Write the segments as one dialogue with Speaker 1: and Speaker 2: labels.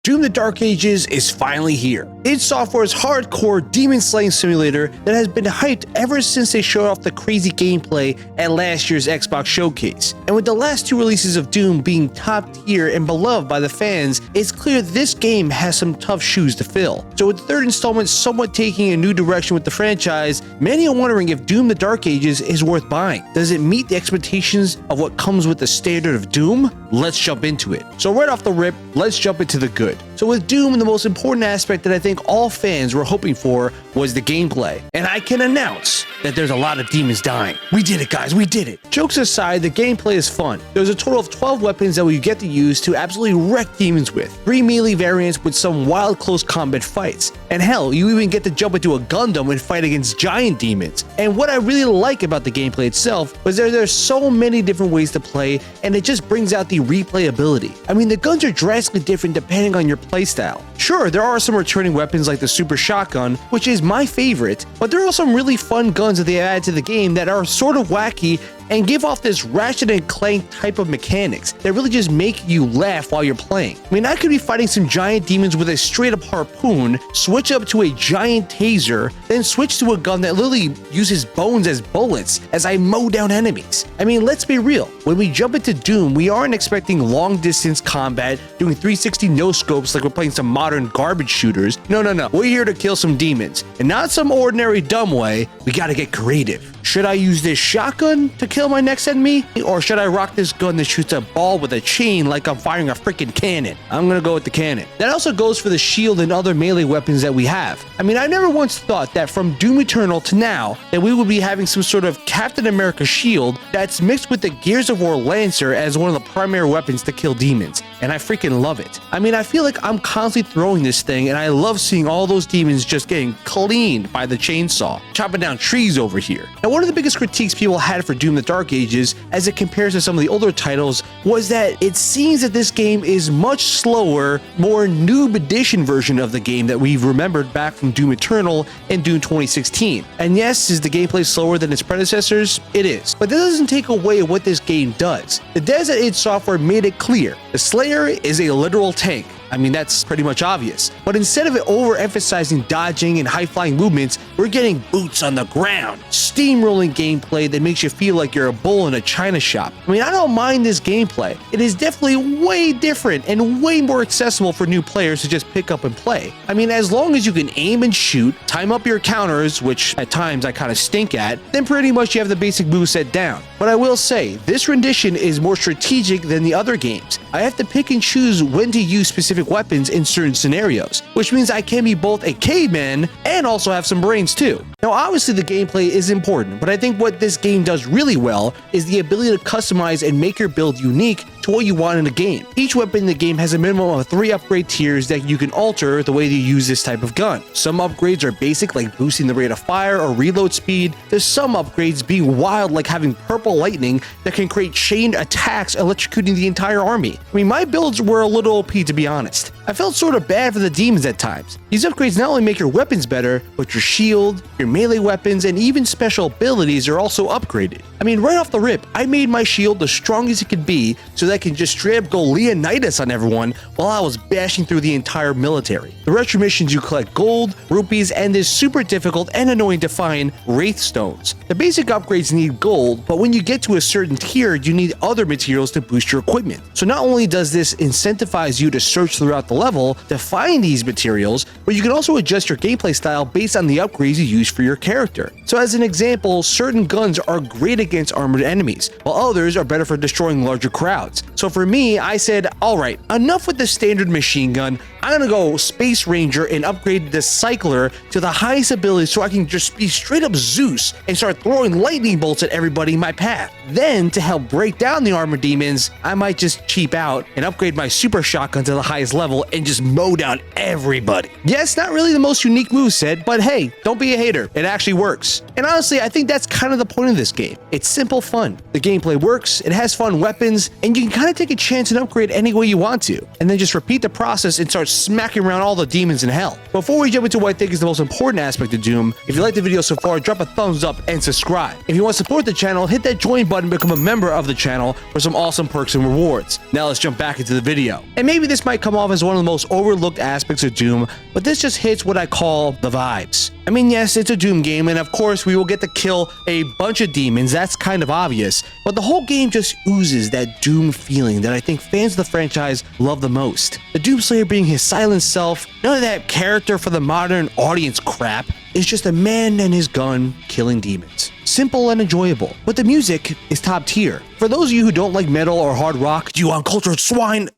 Speaker 1: Doom the Dark Ages is finally here. id Software's hardcore demon slaying simulator that has been hyped ever since they showed off the crazy gameplay at last year's Xbox showcase. And with the last two releases of Doom being top tier and beloved by the fans, it's clear this game has some tough shoes to fill. So with the third installment somewhat taking a new direction with the franchise, many are wondering if Doom the Dark Ages is worth buying. Does it meet the expectations of what comes with the standard of Doom? Let's jump into it. So right off the rip, let's jump into the good. So with Doom, the most important aspect that I think all fans were hoping for was the gameplay. And I can announce that there's a lot of demons dying. We did it, guys, we did it. Jokes aside, the gameplay is fun. There's a total of 12 weapons that we get to use to absolutely wreck demons with. 3 melee variants with some wild close combat fights. And hell, you even get to jump into a Gundam and fight against giant demons. And what I really like about the gameplay itself was there's so many different ways to play, and it just brings out the replayability. I mean, the guns are drastically different depending on your playstyle. Sure, there are some returning weapons like the Super Shotgun, which is my favorite, but there are some really fun guns that they add to the game that are sort of wacky and give off this Ratchet and Clank type of mechanics that really just make you laugh while you're playing. I mean, I could be fighting some giant demons with a straight up harpoon, switch up to a giant taser, then switch to a gun that literally uses bones as bullets as I mow down enemies. I mean, let's be real. When we jump into Doom, we aren't expecting long distance combat, doing 360 no scopes like we're playing some modern garbage shooters. No. We're here to kill some demons. And not some ordinary dumb way. We gotta get creative. Should I use this shotgun to kill my next enemy? Or should I rock this gun that shoots a ball with a chain like I'm firing a freaking cannon? I'm gonna go with the cannon. That also goes for the shield and other melee weapons that we have. I mean, I never once thought that from Doom Eternal to now that we would be having some sort of Captain America shield that's mixed with the Gears of War Lancer as one of the primary weapons to kill demons. And I freaking love it. I mean, I feel like I'm constantly throwing this thing and I love seeing all those demons just getting cleaned by the chainsaw, chopping down trees over here. Now, one of the biggest critiques people had for Doom the Dark Ages as it compares to some of the older titles was that it seems that this game is much slower, more noob edition version of the game that we've remembered back from Doom Eternal and Doom 2016. And yes, is the gameplay slower than its predecessors? It is. But that doesn't take away what this game does. The devs at id Software made it clear. The Slayer is a literal tank. I mean, that's pretty much obvious. But instead of it overemphasizing dodging and high-flying movements, we're getting boots on the ground, steamrolling gameplay that makes you feel like you're a bull in a china shop. I mean, I don't mind this gameplay. It is definitely way different and way more accessible for new players to just pick up and play. I mean, as long as you can aim and shoot, time up your counters, which at times I kind of stink at, then pretty much you have the basic moveset down. But I will say, this rendition is more strategic than the other games. I have to pick and choose when to use specific weapons in certain scenarios, which means I can be both a caveman and also have some brains too. Now, obviously the gameplay is important, but I think what this game does really well is the ability to customize and make your build unique to what you want in a game. Each weapon in the game has a minimum of 3 upgrade tiers that you can alter the way you use this type of gun. Some upgrades are basic, like boosting the rate of fire or reload speed. There's some upgrades being wild, like having purple lightning that can create chained attacks electrocuting the entire army. I mean, my builds were a little OP, to be honest. I felt sort of bad for the demons at times. These upgrades not only make your weapons better, but your shield, your melee weapons, and even special abilities are also upgraded. I mean, right off the rip, I made my shield the strongest it could be so that I can just straight up go Leonidas on everyone while I was bashing through the entire military. The retro missions, you collect gold, rupees, and this super difficult and annoying to find Wraith Stones. The basic upgrades need gold, but when you get to a certain tier, you need other materials to boost your equipment. So not only does this incentivize you to search throughout the level to find these materials, but you can also adjust your gameplay style based on the upgrades you use for your character. So as an example, certain guns are great against armored enemies, while others are better for destroying larger crowds. So for me, I said, alright, enough with the standard machine gun, I'm gonna go Space Ranger and upgrade the Cycler to the highest ability so I can just be straight up Zeus and start throwing lightning bolts at everybody in my path. Then, to help break down the armored demons, I might just cheap out and upgrade my Super Shotgun to the highest level and just mow down everybody. Yes, not really the most unique moveset, but hey, don't be a hater. It actually works. And honestly, I think that's kind of the point of this game. It's simple fun. The gameplay works, it has fun weapons, and you can kind of take a chance and upgrade any way you want to, and then just repeat the process and start smacking around all the demons in hell. Before we jump into what I think is the most important aspect of Doom, if you like the video so far, drop a thumbs up and subscribe. If you want to support the channel, hit that join button and become a member of the channel for some awesome perks and rewards. Now let's jump back into the video. And maybe this might come off as one of the most overlooked aspects of Doom, but this just hits what I call the vibes. I mean, yes, it's a Doom game, and of course we will get to kill a bunch of demons, that's kind of obvious, but the whole game just oozes that Doom feeling that I think fans of the franchise love the most. The Doomslayer being his silent self, none of that character for the modern audience crap, is just a man and his gun killing demons. Simple and enjoyable, but the music is top tier. For those of you who don't like metal or hard rock, you uncultured swine,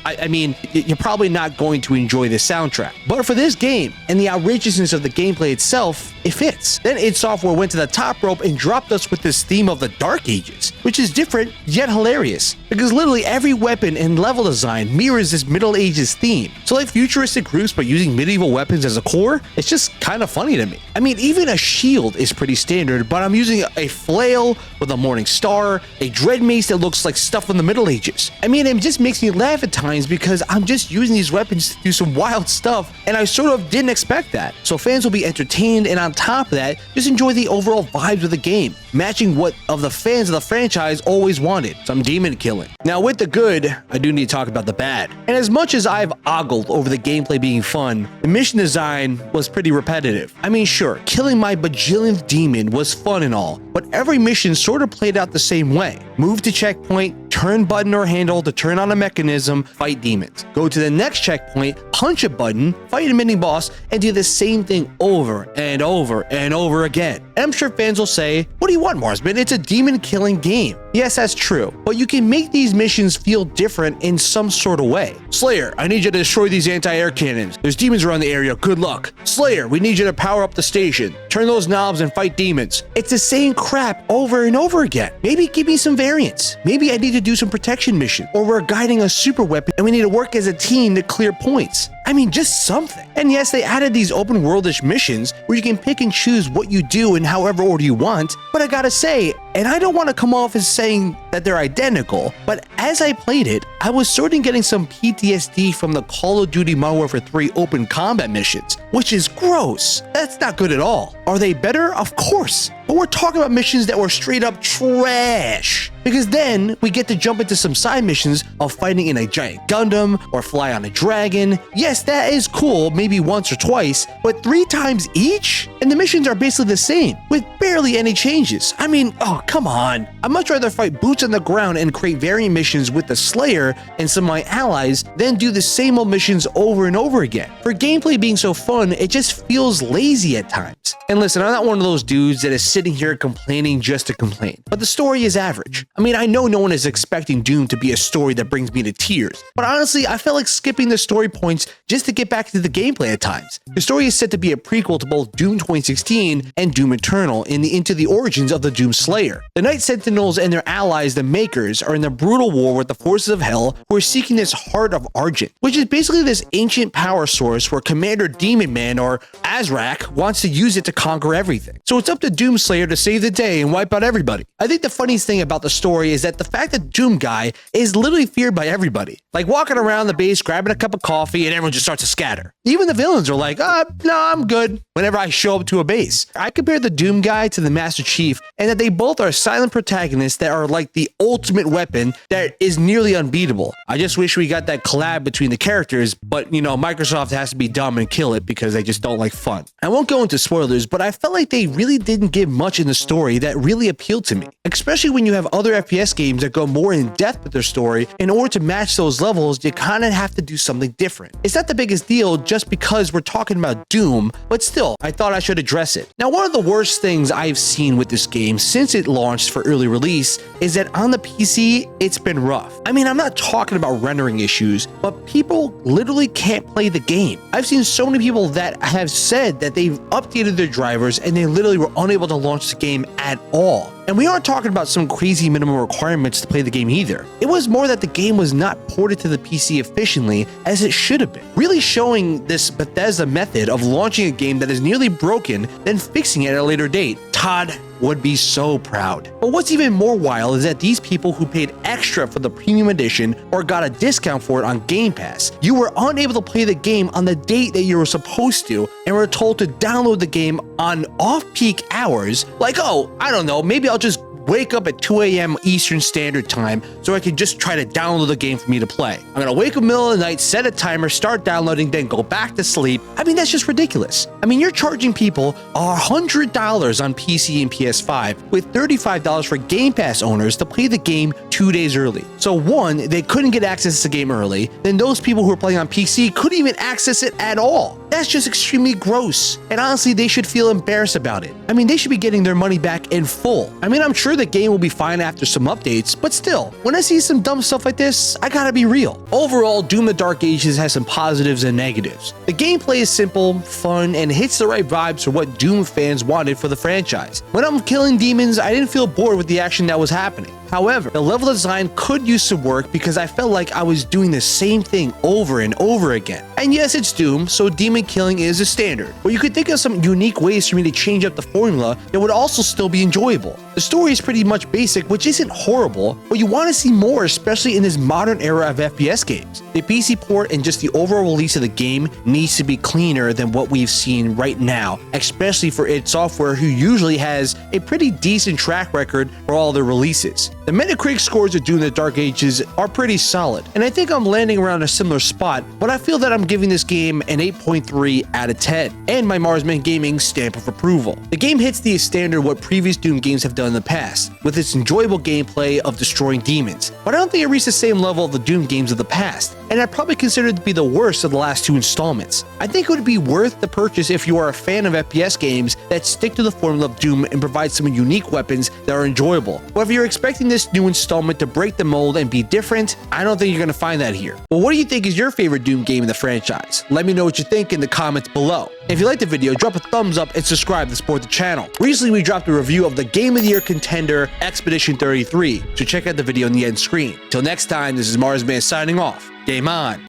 Speaker 1: I mean, you're probably not going to enjoy this soundtrack. But for this game and the outrageousness of the gameplay itself, it fits. Then id Software went to the top rope and dropped us with this theme of the Dark Ages, which is different yet hilarious, because literally every weapon and level design mirrors this Middle Ages theme. So like futuristic groups but using medieval weapons as a core, it's just kind of funny to me. I mean, even a shield is pretty standard, but I'm using a flail with a morning star, a dread mace that looks like stuff from the Middle Ages. I mean, it just makes me laugh at times because I'm just using these weapons to do some wild stuff, and I sort of didn't expect that. So fans will be entertained, and on top of that, just enjoy the overall vibes of the game, matching what of the fans of the franchise always wanted, some demon killing. Now with the good, I do need to talk about the bad. And as much as I've ogled over the gameplay being fun, the mission design was pretty repetitive. I mean, sure, killing my bajillionth demon was fun and all, but every mission sort of played out the same way. Move to checkpoint, turn button or handle to turn on a mechanism, fight demons. Go to the next checkpoint, punch a button, fight a mini boss, and do the same thing over and over and over again. And I'm sure fans will say, what do you want, Marsman? It's a demon killing game. Yes, that's true, but you can make these missions feel different in some sort of way. Slayer, I need you to destroy these anti-air cannons. There's demons around the area, good luck. Slayer, we need you to power up the station. Turn those knobs and fight demons. It's the same crap over and over again. Maybe give me some variants. Maybe I need to do some protection mission, or we're guiding a super weapon and we need to work as a team to clear points. I mean, just something. And yes, they added these open worldish missions where you can pick and choose what you do in however order you want, but I gotta say, and I don't want to come off as saying that they're identical, but as I played it, I was sort of getting some PTSD from the Call of Duty Modern Warfare 3 open combat missions, which is gross. That's not good at all. Are they better? Of course. But we're talking about missions that were straight up trash. Because then we get to jump into some side missions of fighting in a giant Gundam or fly on a dragon. Yes, that is cool, maybe once or twice, but 3 times each? And the missions are basically the same, with barely any changes. I mean, oh, come on. I'd much rather fight boots on the ground and create variant missions with the Slayer and some of my allies than do the same old missions over and over again. For gameplay being so fun, it just feels lazy at times. And listen, I'm not one of those dudes that is sitting here complaining just to complain, but the story is average. I mean, I know no one is expecting Doom to be a story that brings me to tears, but honestly, I felt like skipping the story points just to get back to the gameplay at times. The story is set to be a prequel to both Doom 2016 and Doom Eternal into the origins of the Doom Slayer. The Night Sentinels and their allies, the Makers, are in the brutal war with the forces of hell who are seeking this Heart of Argent, which is basically this ancient power source where Commander Demon Man, or Azrak, wants to use it to conquer everything. So it's up to Doom Slayer to save the day and wipe out everybody. I think the funniest thing about the story is that the fact that Doom Guy is literally feared by everybody. Like walking around the base, grabbing a cup of coffee, and everyone just starts to scatter. Even the villains are like, no, I'm good, whenever I show up to a base. I compare the Doom Guy to the Master Chief, and that they both are silent protagonists that are like the ultimate weapon that is nearly unbeatable. I just wish we got that collab between the characters, but you know, Microsoft has to be dumb and kill it because they just don't like fun. I won't go into spoilers, but I felt like they really didn't give much in the story that really appealed to me, especially when you have other FPS games that go more in depth with their story. In order to match those levels, you kind of have to do something different. It's not the biggest deal just because we're talking about Doom, but still, I thought I should address it. Now, one of the worst things I've seen with this game since it launched for early release is that on the PC, it's been rough. I mean, I'm not talking about rendering issues, but people literally can't play the game. I've seen so many people that have said that they've updated their drivers and they literally were unable to launch the game at all. And we aren't talking about some crazy minimum requirements to play the game either. It was more that the game was not ported to the PC efficiently as it should have been, really showing this Bethesda method of launching a game that is nearly broken, then fixing it at a later date. Todd would be so proud. But what's even more wild is that these people who paid extra for the premium edition or got a discount for it on Game Pass, you were unable to play the game on the date that you were supposed to and were told to download the game on off-peak hours. Like, oh, I don't know, maybe I'll just wake up at 2 a.m. Eastern Standard Time so I can just try to download the game for me to play. I'm gonna wake up middle of the night, set a timer, start downloading, then go back to sleep. I mean, that's just ridiculous. I mean, you're charging people $100 on PC and PS5 with $35 for Game Pass owners to play the game 2 days early. So one, they couldn't get access to the game early, then those people who are playing on PC couldn't even access it at all. That's just extremely gross. And honestly, they should feel embarrassed about it. I mean, they should be getting their money back in full. I mean, I'm sure the game will be fine after some updates, but still, when I see some dumb stuff like this, I gotta be real. Overall, Doom the Dark Ages has some positives and negatives. The gameplay is simple, fun, and hits the right vibes for what Doom fans wanted for the franchise. When I'm killing demons, I didn't feel bored with the action that was happening. However, the level design could use some work because I felt like I was doing the same thing over and over again. And yes, it's Doom, so demon killing is a standard, but you could think of some unique ways for me to change up the formula that would also still be enjoyable. The story is pretty much basic, which isn't horrible, but you want to see more, especially in this modern era of FPS games. The PC port and just the overall release of the game needs to be cleaner than what we've seen right now, especially for id Software, who usually has a pretty decent track record for all their releases. The Metacritic scores of Doom the Dark Ages are pretty solid, and I think I'm landing around a similar spot, but I feel that I'm giving this game an 8.3 out of 10, and my Marsman Gaming stamp of approval. The game hits the standard what previous Doom games have done in the past, with its enjoyable gameplay of destroying demons, but I don't think it reached the same level of the Doom games of the past, and I'd probably consider it to be the worst of the last 2 installments. I think it would be worth the purchase if you are a fan of FPS games that stick to the formula of Doom and provide some unique weapons that are enjoyable. But if you're expecting this new installment to break the mold and be different, I don't think you're going to find that here. Well, what do you think is your favorite Doom game in the franchise? Let me know what you think in the comments below. If you liked the video, drop a thumbs up and subscribe to support the channel. Recently, we dropped a review of the Game of the Year contender Expedition 33, so check out the video on the end screen. Till next time, this is Marsman signing off. Game on.